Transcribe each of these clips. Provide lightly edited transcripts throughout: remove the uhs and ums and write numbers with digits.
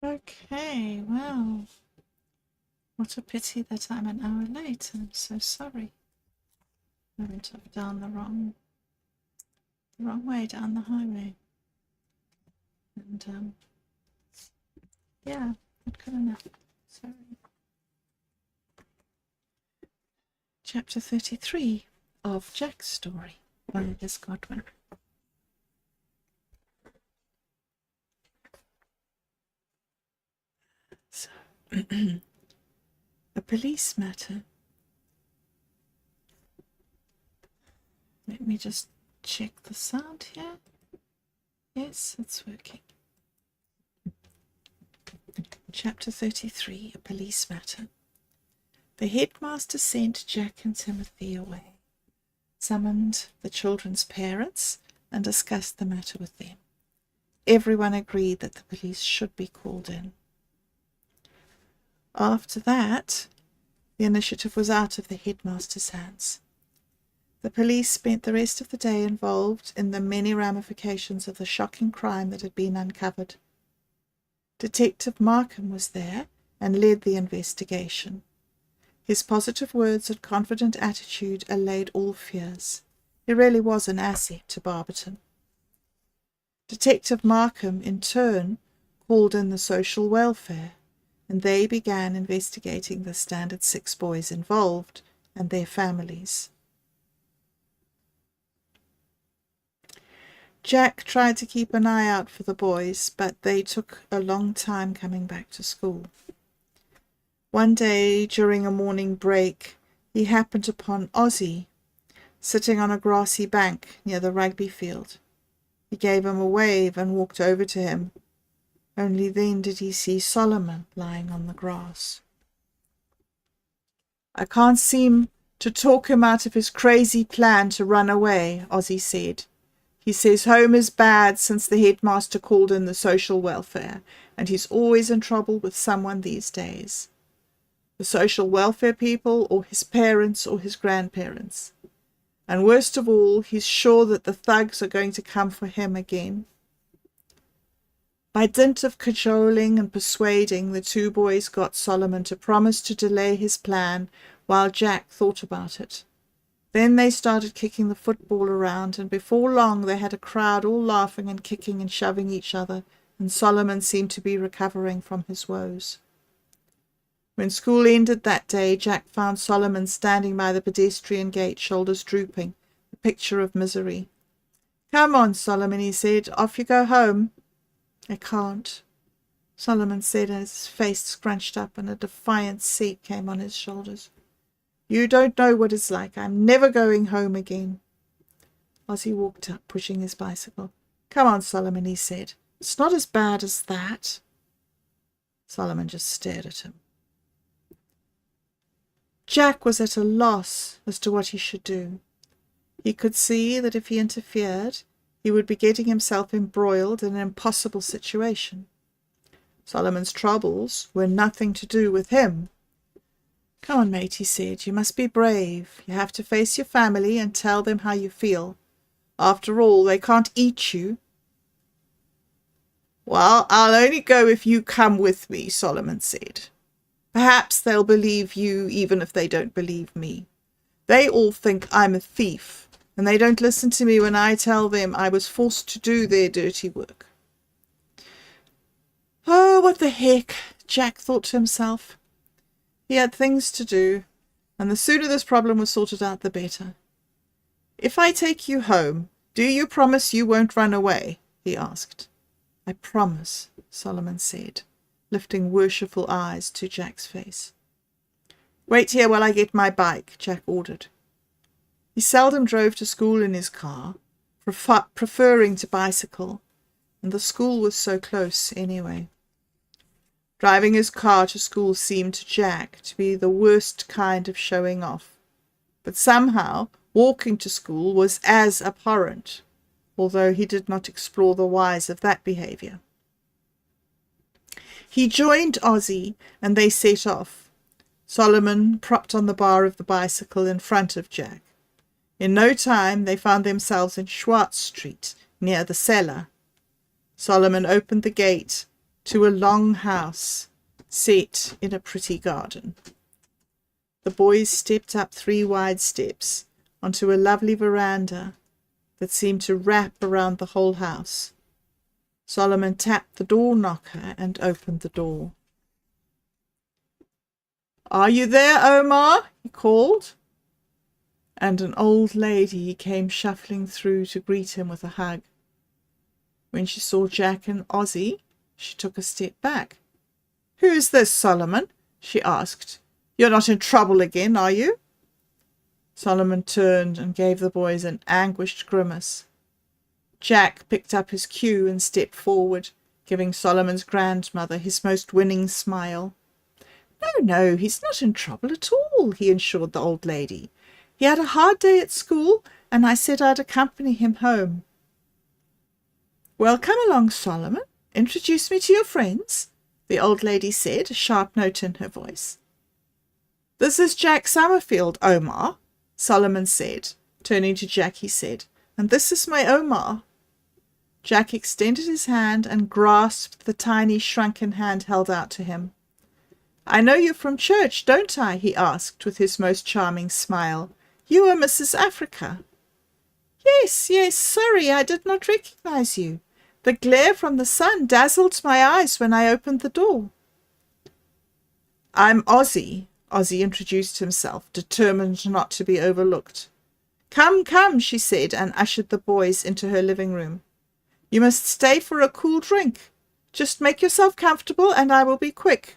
Okay, well, what a pity that I'm an hour late. I'm so sorry. I went off down the wrong way down the highway. And yeah, not good enough. Sorry. Chapter 33 of Jack's Story by Liz Godwin. So, a police matter. Let me just check the sound here. Yes, it's working. Chapter 33, a police matter. The headmaster sent Jack and Timothy away, summoned the children's parents, and discussed the matter with them. Everyone agreed that the police should be called in. After that, the initiative was out of the headmaster's hands. The police spent the rest of the day involved in the many ramifications of the shocking crime that had been uncovered. Detective Markham was there and led the investigation. His positive words and confident attitude allayed all fears. He really was an asset to Barberton. Detective Markham, in turn, called in the social welfare, and they began investigating the Standard 6 boys involved and their families. Jack tried to keep an eye out for the boys, but they took a long time coming back to school. One day, during a morning break, he happened upon Ozzy, sitting on a grassy bank near the rugby field. He gave him a wave and walked over to him. Only then did he see Solomon lying on the grass. "I can't seem to talk him out of his crazy plan to run away," Ozzy said. "He says home is bad since the headmaster called in the social welfare, and he's always in trouble with someone these days. The social welfare people, or his parents, or his grandparents. And worst of all, he's sure that the thugs are going to come for him again." By dint of cajoling and persuading, the two boys got Solomon to promise to delay his plan while Jack thought about it. Then they started kicking the football around, and before long they had a crowd all laughing and kicking and shoving each other, and Solomon seemed to be recovering from his woes. When school ended that day, Jack found Solomon standing by the pedestrian gate, shoulders drooping, a picture of misery. "Come on, Solomon," he said. "Off you go home." "I can't," Solomon said, as his face scrunched up and a defiant seat came on his shoulders. "You don't know what it's like. I'm never going home again." Ozzy walked up, pushing his bicycle. "Come on, Solomon," he said. "It's not as bad as that." Solomon just stared at him. Jack was at a loss as to what he should do. He could see that if he interfered, he would be getting himself embroiled in an impossible situation. Solomon's troubles were nothing to do with him. "Come on, mate," he said. "You must be brave. You have to face your family and tell them how you feel. After all, they can't eat you." "Well, I'll only go if you come with me," Solomon said. "Perhaps they'll believe you even if they don't believe me. They all think I'm a thief, and they don't listen to me when I tell them I was forced to do their dirty work." "Oh, what the heck," Jack thought to himself. He had things to do, and the sooner this problem was sorted out, the better. "If I take you home, do you promise you won't run away?" he asked. "I promise," Solomon said, lifting worshipful eyes to Jack's face. "Wait here while I get my bike," Jack ordered. He seldom drove to school in his car, preferring to bicycle, and the school was so close anyway. Driving his car to school seemed to Jack to be the worst kind of showing off, but somehow walking to school was as abhorrent, although he did not explore the whys of that behaviour. He joined Ozzy, and they set off, Solomon propped on the bar of the bicycle in front of Jack. In no time they found themselves in Schwartz Street, near the cellar. Solomon opened the gate, to a long house set in a pretty garden. The boys stepped up 3 wide steps onto a lovely veranda that seemed to wrap around the whole house. Solomon tapped the door knocker and opened the door. "Are you there, Omar?" he called. And an old lady came shuffling through to greet him with a hug. When she saw Jack and Ozzy, she took a step back. "Who is this, Solomon?" she asked. "You're not in trouble again, are you?" Solomon turned and gave the boys an anguished grimace. Jack picked up his cue and stepped forward, giving Solomon's grandmother his most winning smile. No, he's not in trouble at all," he assured the old lady. "He had a hard day at school, and I said I'd accompany him home." "Well, come along, Solomon. Introduce me to your friends," the old lady said, a sharp note in her voice. "This is Jack Summerfield, Omar," Solomon said. Turning to Jack, he said, "And this is my Omar." Jack extended his hand and grasped the tiny shrunken hand held out to him. "I know you from church, don't I?" he asked with his most charming smile. "You are Mrs. Africa." Yes, sorry, I did not recognize you. The glare from the sun dazzled my eyes when I opened the door." "I'm Ozzy," Ozzy introduced himself, determined not to be overlooked. Come, she said, and ushered the boys into her living room. "You must stay for a cool drink. Just make yourself comfortable and I will be quick."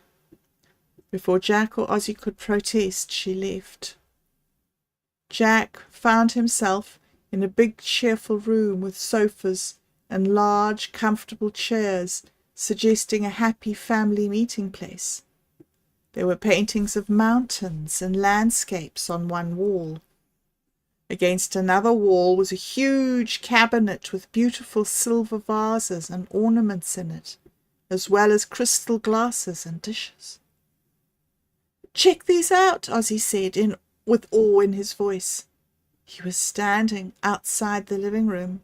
Before Jack or Ozzy could protest, she left. Jack found himself in a big cheerful room with sofas and large comfortable chairs, suggesting a happy family meeting place. There were paintings of mountains and landscapes on one wall. Against another wall was a huge cabinet with beautiful silver vases and ornaments in it, as well as crystal glasses and dishes. "Check these out," Ozzy said, with awe in his voice. He was standing outside the living room.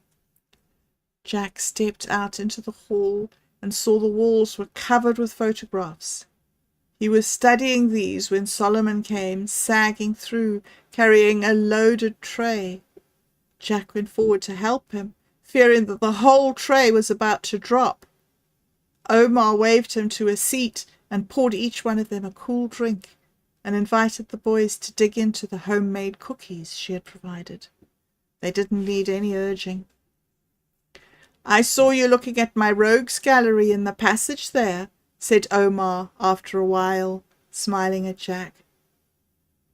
Jack stepped out into the hall and saw the walls were covered with photographs. He was studying these when Solomon came, sagging through, carrying a loaded tray. Jack went forward to help him, fearing that the whole tray was about to drop. Omar waved him to a seat and poured each one of them a cool drink, and invited the boys to dig into the homemade cookies she had provided. They didn't need any urging. "I saw you looking at my rogues gallery in the passage there," said Omar after a while, smiling at Jack.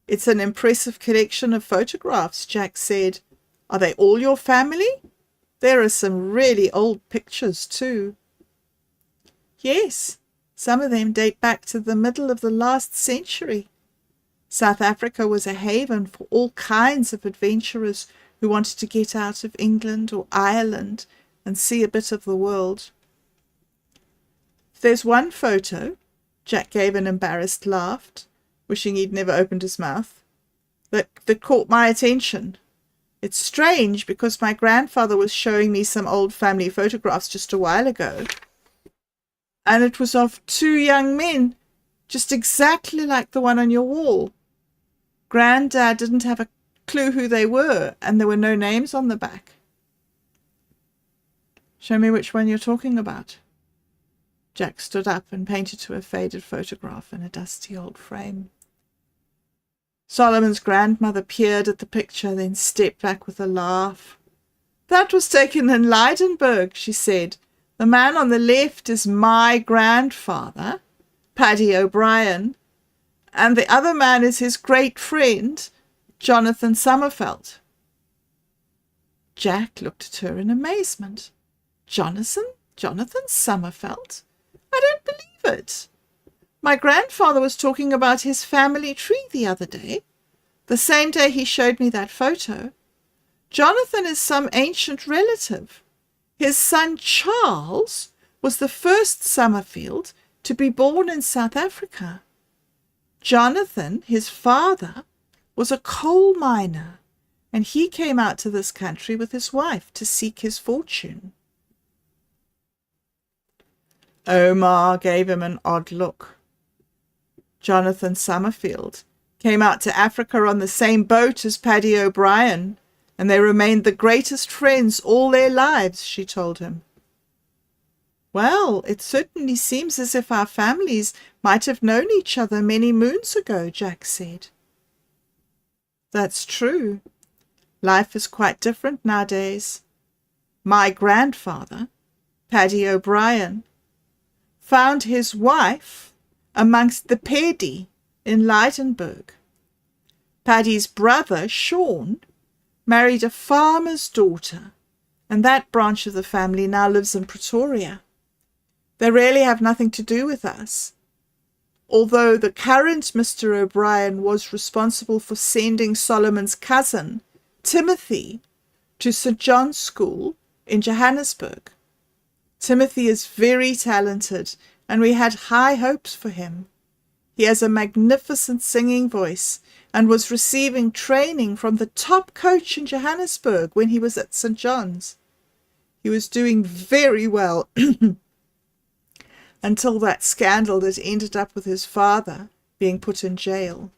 "It's an impressive collection of photographs," Jack said. "Are they all your family? There are some really old pictures too." "Yes, some of them date back to the middle of the last century. South Africa was a haven for all kinds of adventurers who wanted to get out of England or Ireland and see a bit of the world. There's one photo," Jack gave an embarrassed laugh, wishing he'd never opened his mouth, that caught my attention. It's strange because my grandfather was showing me some old family photographs just a while ago, and it was of 2 young men, just exactly like the one on your wall. Granddad didn't have a clue who they were, and there were no names on the back." "Show me which one you're talking about." Jack stood up and pointed to a faded photograph in a dusty old frame. Solomon's grandmother peered at the picture, then stepped back with a laugh. "That was taken in Leidenburg," she said. "The man on the left is my grandfather, Paddy O'Brien, and the other man is his great friend, Jonathan Summerfeld." Jack looked at her in amazement. Jonathan Summerfeld? I don't believe it. My grandfather was talking about his family tree the other day, the same day he showed me that photo. Jonathan is some ancient relative. His son Charles was the first Summerfield to be born in South Africa. Jonathan, his father, was a coal miner, and he came out to this country with his wife to seek his fortune. Omar gave him an odd look. Jonathan Summerfield came out to Africa on the same boat as Paddy O'Brien, and they remained the greatest friends all their lives, she told him. Well, it certainly seems as if our families might have known each other many moons ago, Jack said. That's true. Life is quite different nowadays. My grandfather, Paddy O'Brien, found his wife amongst the Pedi in Leidenburg. Paddy's brother, Sean, married a farmer's daughter, and that branch of the family now lives in Pretoria. They really have nothing to do with us, although the current Mr. O'Brien was responsible for sending Solomon's cousin, Timothy, to St. John's School in Johannesburg. Timothy is very talented, and we had high hopes for him. He has a magnificent singing voice and was receiving training from the top coach in Johannesburg when he was at St. John's. He was doing very well until that scandal that ended up with his father being put in jail.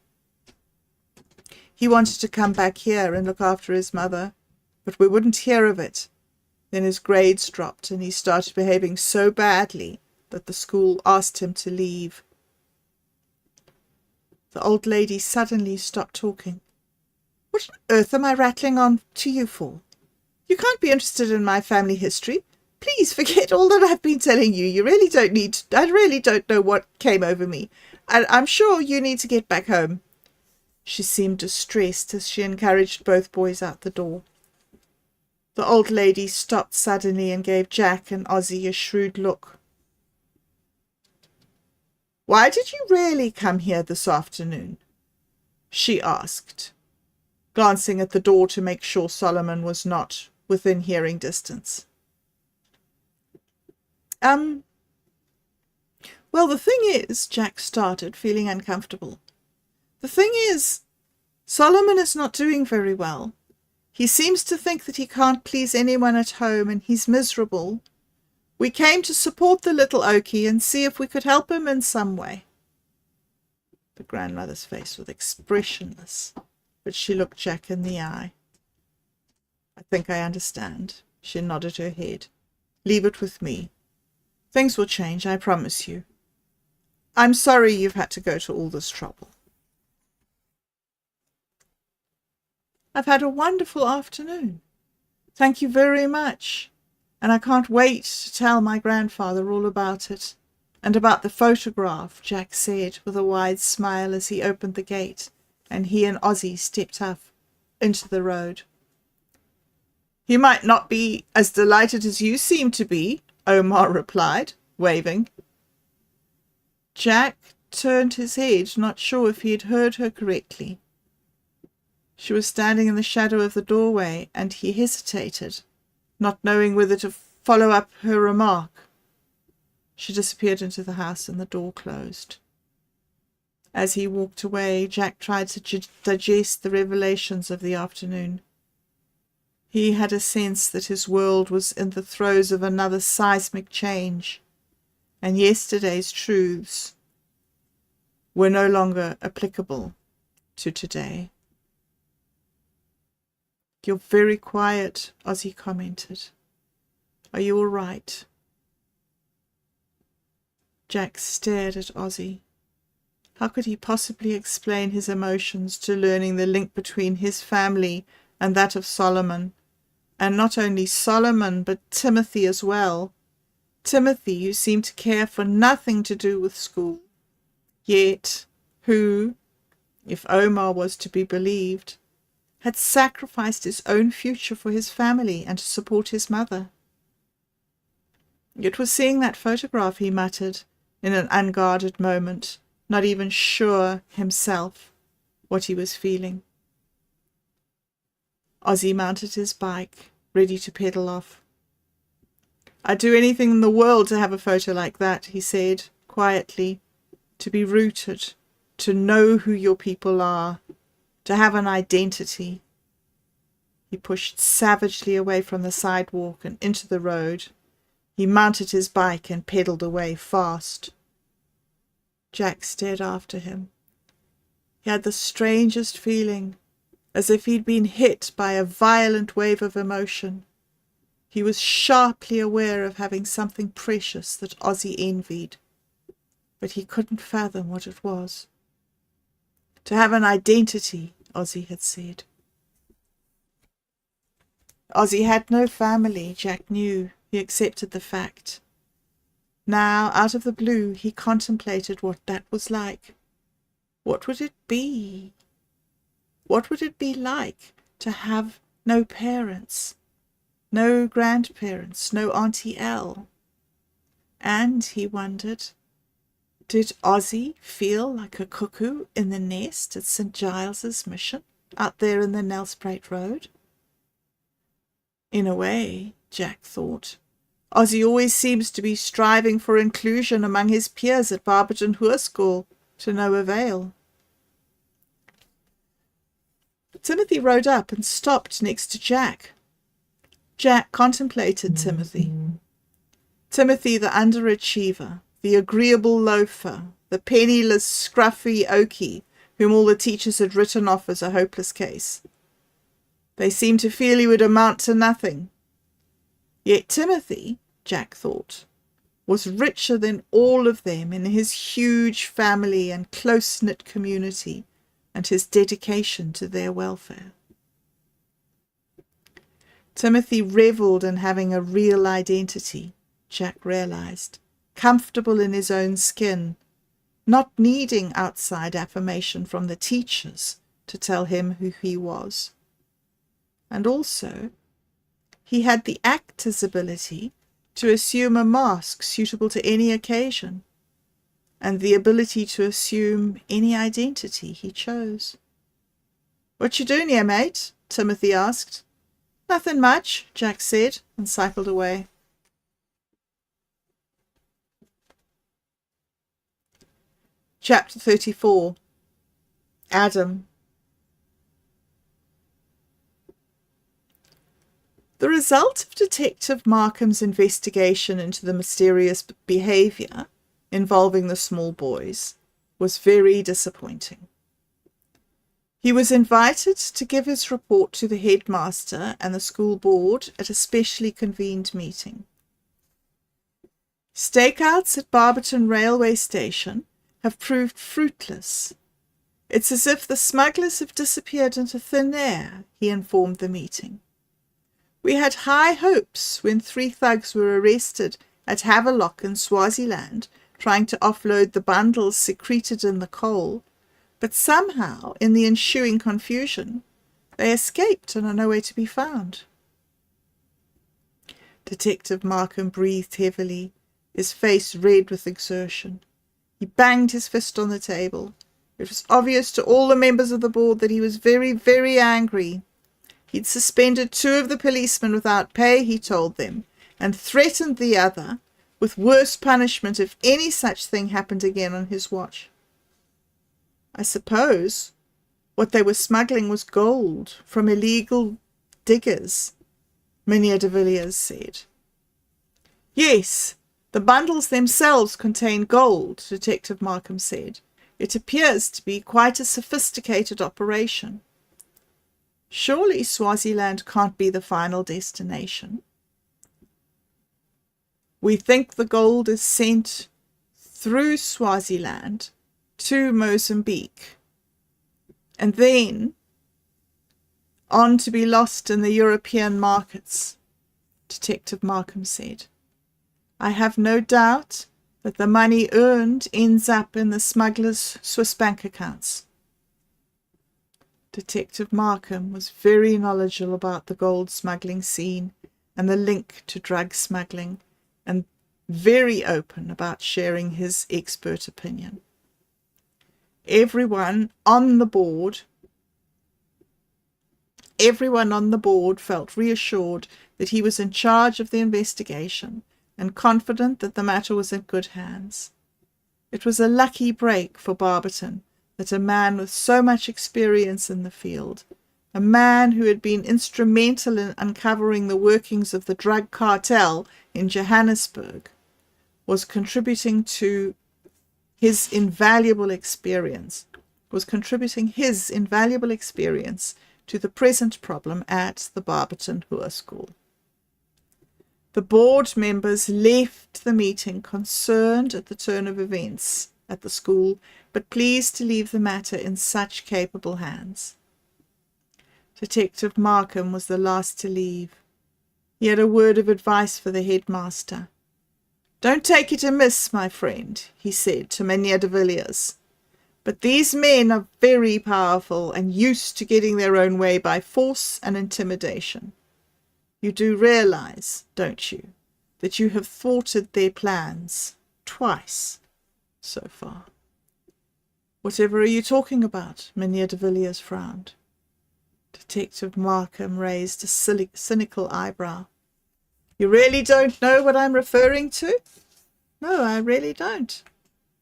He wanted to come back here and look after his mother, but we wouldn't hear of it. Then his grades dropped and he started behaving so badly that the school asked him to leave. The old lady suddenly stopped talking. What on earth am I rattling on to you for? You can't be interested in my family history. Please forget all that I've been telling you. You really don't need to. I really don't know what came over me. I'm sure you need to get back home. She seemed distressed as she encouraged both boys out the door. The old lady stopped suddenly and gave Jack and Ozzy a shrewd look. Why did you really come here this afternoon? She asked, glancing at the door to make sure Solomon was not within hearing distance. Well, the thing is, Jack started, feeling uncomfortable. The thing is, Solomon is not doing very well. He seems to think that he can't please anyone at home, and he's miserable. We came to support the little Okie and see if we could help him in some way. The grandmother's face was expressionless, but she looked Jack in the eye. I think I understand. She nodded her head. Leave it with me. Things will change, I promise you. I'm sorry you've had to go to all this trouble. I've had a wonderful afternoon. Thank you very much. And I can't wait to tell my grandfather all about it. And about the photograph, Jack said with a wide smile as he opened the gate, and he and Ozzy stepped up into the road. He might not be as delighted as you seem to be, Omar replied, waving. Jack turned his head, not sure if he had heard her correctly. She was standing in the shadow of the doorway, and he hesitated, not knowing whether to follow up her remark. She disappeared into the house and the door closed. As he walked away, Jack tried to digest the revelations of the afternoon. He had a sense that his world was in the throes of another seismic change, and yesterday's truths were no longer applicable to today. You're very quiet, Ozzy commented. Are you all right? Jack stared at Ozzy. How could he possibly explain his emotions to learning the link between his family and that of Solomon? And not only Solomon, but Timothy as well. Timothy, who seemed to care for nothing to do with school, yet who, if Omar was to be believed, had sacrificed his own future for his family and to support his mother. It was seeing that photograph, he muttered, in an unguarded moment, not even sure himself what he was feeling. Ozzy mounted his bike, ready to pedal off. I'd do anything in the world to have a photo like that, he said, quietly, to be rooted, to know who your people are, to have an identity. He pushed savagely away from the sidewalk and into the road. He mounted his bike and pedalled away fast. Jack stared after him. He had the strangest feeling, as if he'd been hit by a violent wave of emotion. He was sharply aware of having something precious that Ozzy envied, but he couldn't fathom what it was. To have an identity, Ozzy had said. Ozzy had no family, Jack knew. He accepted the fact. Now, out of the blue, he contemplated what that was like. What would it be? What would it be like to have no parents, no grandparents, no Auntie Elle? And, he wondered, did Ozzy feel like a cuckoo in the nest at St. Giles's Mission, out there in the Nelspruit Road? In a way, Jack thought, Ozzy always seems to be striving for inclusion among his peers at Barberton Hoërskool, to no avail. Timothy rode up and stopped next to Jack. Jack contemplated Timothy. Timothy, the underachiever, the agreeable loafer, the penniless, scruffy Okie, whom all the teachers had written off as a hopeless case. They seemed to feel he would amount to nothing. Yet Timothy, Jack thought, was richer than all of them in his huge family and close-knit community and his dedication to their welfare. Timothy revelled in having a real identity, Jack realized, comfortable in his own skin, not needing outside affirmation from the teachers to tell him who he was. And also, he had the actor's ability to assume a mask suitable to any occasion, and the ability to assume any identity he chose. "What you doing here, mate?" Timothy asked. "Nothing much," Jack said, and cycled away. Chapter 34. Adam. The result of Detective Markham's investigation into the mysterious behaviour involving the small boys was very disappointing. He was invited to give his report to the headmaster and the school board at a specially convened meeting. Stakeouts at Barberton railway station have proved fruitless. It's as if the smugglers have disappeared into thin air, he informed the meeting. We had high hopes when 3 thugs were arrested at Havelock in Swaziland, trying to offload the bundles secreted in the coal, but somehow, in the ensuing confusion, they escaped and are nowhere to be found. Detective Markham breathed heavily, his face red with exertion. He banged his fist on the table. It was obvious to all the members of the board that he was very, very angry. He'd suspended 2 of the policemen without pay, he told them, and threatened the other with worse punishment if any such thing happened again on his watch. I suppose what they were smuggling was gold from illegal diggers, Mynheer de Villiers said. Yes, the bundles themselves contain gold, Detective Markham said. It appears to be quite a sophisticated operation. Surely Swaziland can't be the final destination. We think the gold is sent through Swaziland to Mozambique, and then on to be lost in the European markets, Detective Markham said. I have no doubt that the money earned ends up in the smugglers' Swiss bank accounts. Detective Markham was very knowledgeable about the gold smuggling scene and the link to drug smuggling, and very open about sharing his expert opinion. Everyone on the board felt reassured that he was in charge of the investigation and confident that the matter was in good hands. It was a lucky break for Barberton that a man with so much experience in the field a man who had been instrumental in uncovering the workings of the drug cartel in Johannesburg, was contributing his invaluable experience to the present problem at the Barberton Hoër School. The board members left the meeting concerned at the turn of events at the school, but pleased to leave the matter in such capable hands. Detective Markham was the last to leave. He had a word of advice for the headmaster. "Don't take it amiss, my friend," he said to Mynheer de Villiers, "but these men are very powerful and used to getting their own way by force and intimidation. You do realize, don't you, that you have thwarted their plans twice so far?" "Whatever are you talking about?" Mynheer de Villiers frowned. Detective Markham raised a cynical eyebrow. "You really don't know what I'm referring to?" "No, I really don't."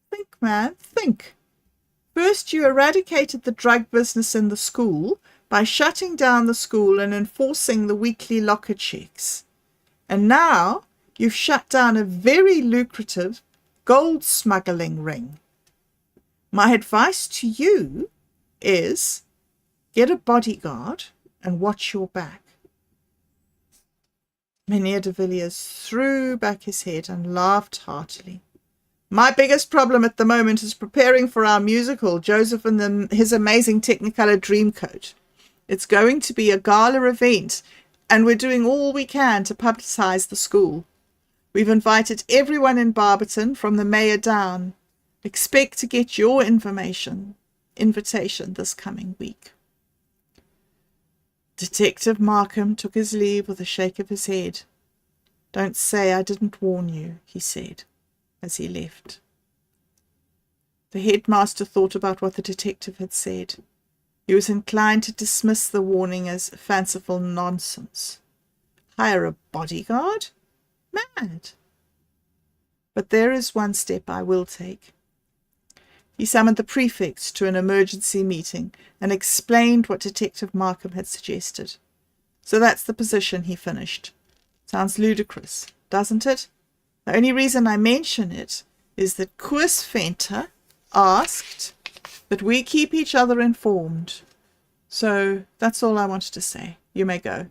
"Think, man, think. First, you eradicated the drug business in the school by shutting down the school and enforcing the weekly locker checks. And now you've shut down a very lucrative gold smuggling ring. My advice to you is get a bodyguard and watch your back." Mynheer de Villiers threw back his head and laughed heartily. "My biggest problem at the moment is preparing for our musical, Joseph and his Amazing Technicolor Dreamcoat. It's going to be a gala event, and we're doing all we can to publicize the school. We've invited everyone in Barberton, from the mayor down. Expect to get your invitation this coming week." Detective Markham took his leave with a shake of his head. "Don't say I didn't warn you," he said, as he left. The headmaster thought about what the detective had said. He was inclined to dismiss the warning as fanciful nonsense. Hire a bodyguard? Mad! But there is one step I will take. He summoned the prefect to an emergency meeting and explained what Detective Markham had suggested. "So that's the position," he finished. "Sounds ludicrous, doesn't it? The only reason I mention it is that Koos Venter asked that we keep each other informed. So that's all I wanted to say. You may go."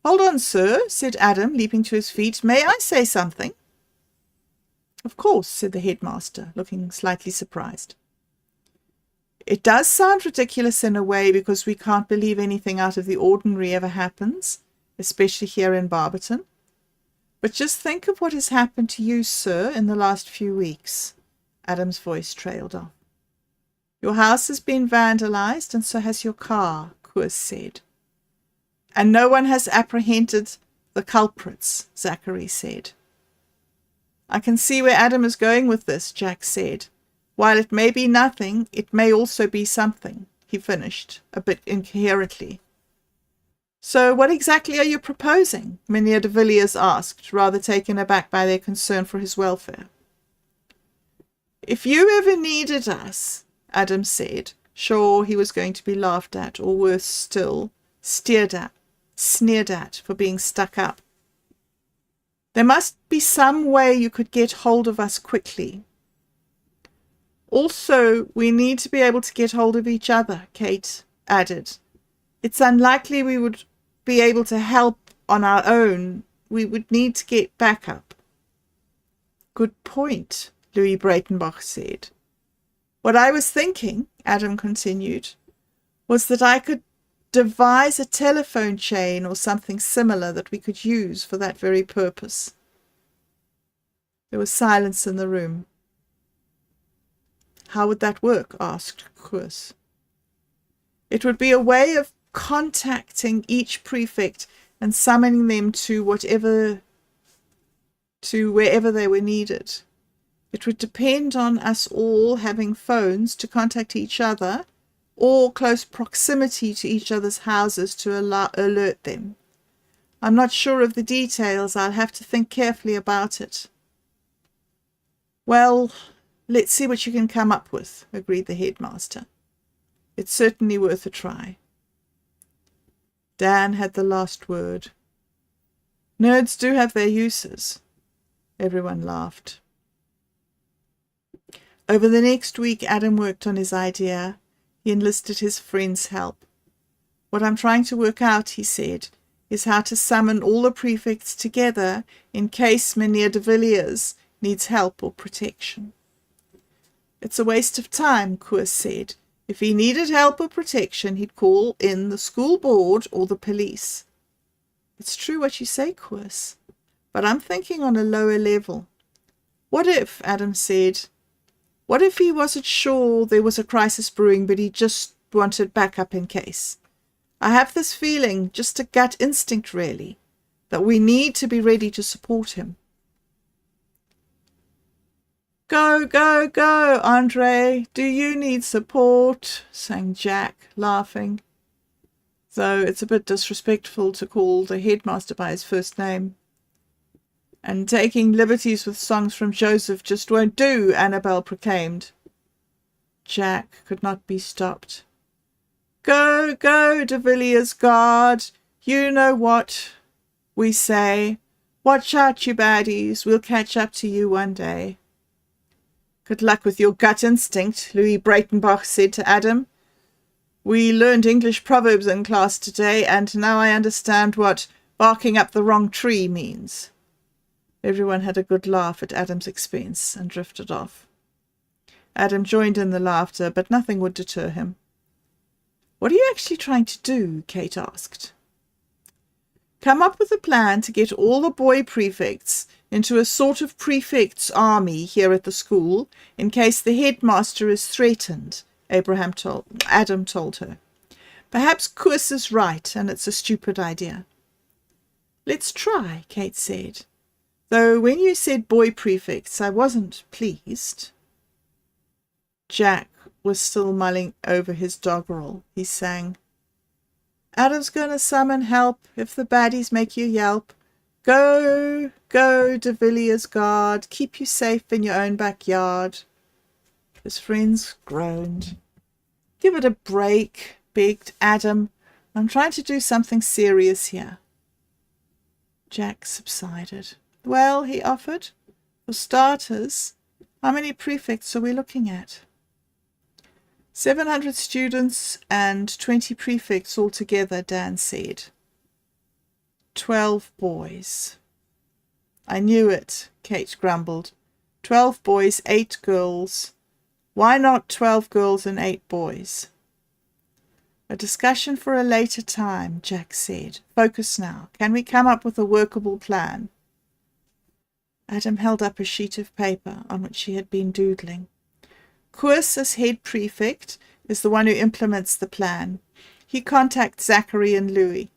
"Hold on, sir," said Adam, leaping to his feet. "May I say something?" "Of course," said the headmaster, looking slightly surprised. "It does sound ridiculous in a way, because we can't believe anything out of the ordinary ever happens, especially here in Barberton. But just think of what has happened to you, sir, in the last few weeks." Adam's voice trailed off. "Your house has been vandalized, and so has your car," Koos said. "And no one has apprehended the culprits," Zachary said. "I can see where Adam is going with this," Jack said. "While it may be nothing, it may also be something," he finished, a bit incoherently. "So what exactly are you proposing?" Mynheer de Villiers asked, rather taken aback by their concern for his welfare. "If you ever needed us," Adam said, sure he was going to be laughed at, or worse still, sneered at for being stuck up, "there must be some way you could get hold of us quickly. Also, we need to be able to get hold of each other," Kate added. "It's unlikely we would be able to help on our own. We would need to get backup." "Good point," Louis Breitenbach said. "What I was thinking," Adam continued, "was that I could devise a telephone chain or something similar that we could use for that very purpose." There was silence in the room. "How would that work?" asked Koos. "It would be a way of contacting each prefect and summoning them to wherever they were needed. It would depend on us all having phones to contact each other, or close proximity to each other's houses to alert them. I'm not sure of the details. I'll have to think carefully about it." "Well, let's see what you can come up with," agreed the headmaster. "It's certainly worth a try." Dan had the last word. Nerds do have their uses. Everyone laughed. Over the next week, Adam worked on his idea. He enlisted his friend's help. What I'm trying to work out, he said, is how to summon all the prefects together in case Mynheer de Villiers needs help or protection. It's a waste of time, Koos said. If he needed help or protection, he'd call in the school board or the police. It's true what you say, Koos, but I'm thinking on a lower level. What if, Adam said, what if he wasn't sure there was a crisis brewing, but he just wanted backup in case? I have this feeling, just a gut instinct really, that we need to be ready to support him. Go, go, go, Andre. Do you need support? Sang Jack, laughing. Though it's a bit disrespectful to call the headmaster by his first name. And taking liberties with songs from Joseph just won't do, Annabel proclaimed. Jack could not be stopped. Go, go, de Villiers Guard. You know what we say. Watch out, you baddies. We'll catch up to you one day. Good luck with your gut instinct, Louis Breitenbach said to Adam. We learned English proverbs in class today, and now I understand what barking up the wrong tree means. Everyone had a good laugh at Adam's expense and drifted off. Adam joined in the laughter, but nothing would deter him. What are you actually trying to do? Kate asked. Come up with a plan to get all the boy prefects into a sort of prefects' army here at the school in case the headmaster is threatened, Adam told her. Perhaps Koos is right and it's a stupid idea. Let's try, Kate said. Though when you said boy prefects, I wasn't pleased. Jack was still mulling over his doggerel. He sang, Adam's gonna summon help if the baddies make you yelp. Go, go, de Villiers Guard. Keep you safe in your own backyard. His friends groaned. Give it a break, begged Adam. I'm trying to do something serious here. Jack subsided. Well, he offered, for starters, how many prefects are we looking at? 700 students and 20 prefects altogether, Dan said. 12 boys. I knew it, Kate grumbled. 12 boys, 8 girls. Why not 12 girls and 8 boys? A discussion for a later time, Jack said. Focus now. Can we come up with a workable plan? Adam held up a sheet of paper on which he had been doodling. Koos, as head prefect, is the one who implements the plan. He contacts Zachary and Louis.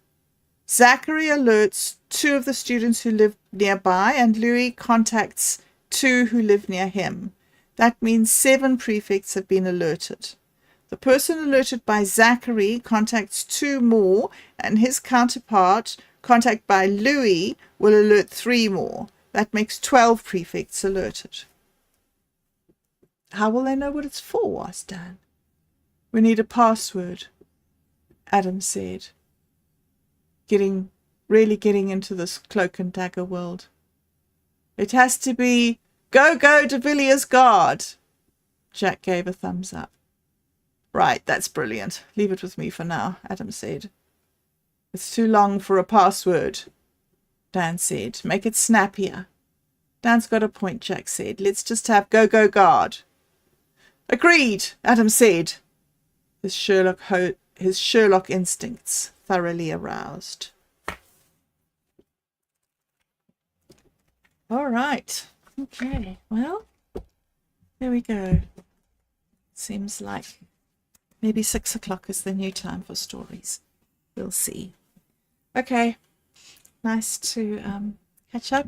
Zachary alerts 2 of the students who live nearby, and Louis contacts 2 who live near him. That means 7 prefects have been alerted. The person alerted by Zachary contacts 2 more, and his counterpart, contacted by Louis, will alert 3 more. That makes 12 prefects alerted. How will they know what it's for? Asked Dan. We need a password, Adam said, really getting into this cloak and dagger world. It has to be Go, go, de Villiers Guard. Jack gave a thumbs up. Right, that's brilliant. Leave it with me for now, Adam said. It's too long for a password, Dan said. Make it snappier. Dan's got a point, Jack said. Let's just have Go, go, Guard. Agreed, Adam said, his Sherlock instincts thoroughly aroused. All right. Okay, well, there we go. Seems like maybe 6 o'clock is the new time for stories. We'll see. Okay, nice to catch up,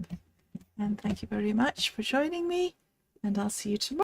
and thank you very much for joining me, and I'll see you tomorrow.